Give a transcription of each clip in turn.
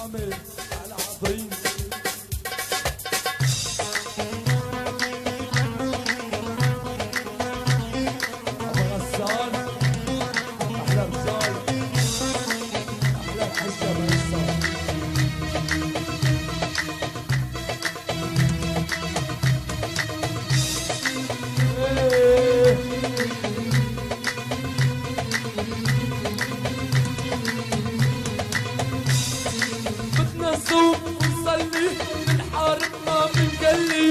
الامامي العظيم. ابو غسان احلى رجال، احلى الحجه ابو غسان. نصوم ونصلي بنحارب ما بنجلي،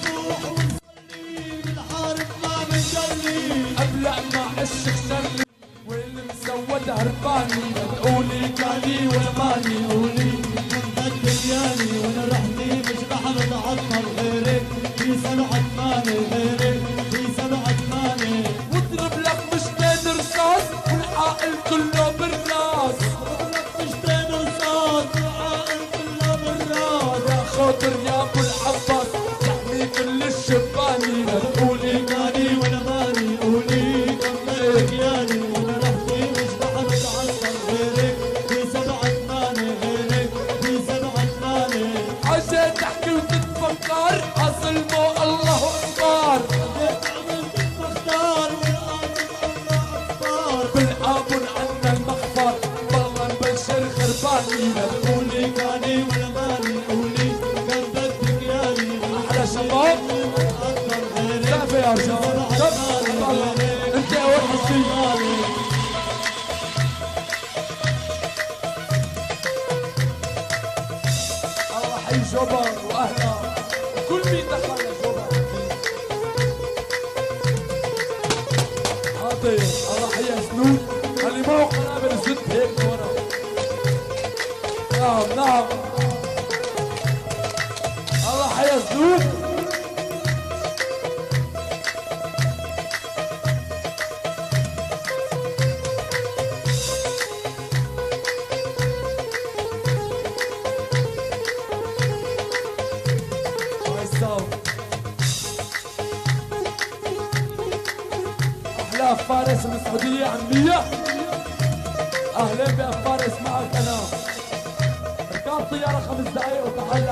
نروح ونصلي بالحارب ما بنجلي، ابلع مع الشيخ شرلي والمسود هرباني. تقولي كاني ولا ماني، قولي جنبك دنياني وانا رحتي مش رح بتعطل غيرك، في سبع ثمانية غيرك، في سبع ثمانية. واضرب لك مشتين رصاص والعائل كله بالراس، مشتين رصاص والعائل كله بالراس. يا خاطر يا ابو العباس تحمي كل الشباني. تقولي كاني ولا ماني، قولي جنبك دنياني وانا رحتي مش رح بتعطل غيرك، في سبع ثمانية غيرك، في سبع ثمانية. عشان تحكي وتتفكر اصل مو الله اكبر. بالقابل عنا المغفر والله مبشر خرباني. قولي كاني ولا ماني، قولي قلبك دنياني. احلى شباب سقفة يا رجال، انت اول حسين. الله حي جبر واهلا وكل مين دخل جبر. عاطي الله حي سنود اللي معه قنابل الزد هيك ورا. نعم نعم الله حي سنود. احلى فارس من السعوديه عميه، اهلا بفارس معك انا. ركاب طياره 5 دقائق وتحلى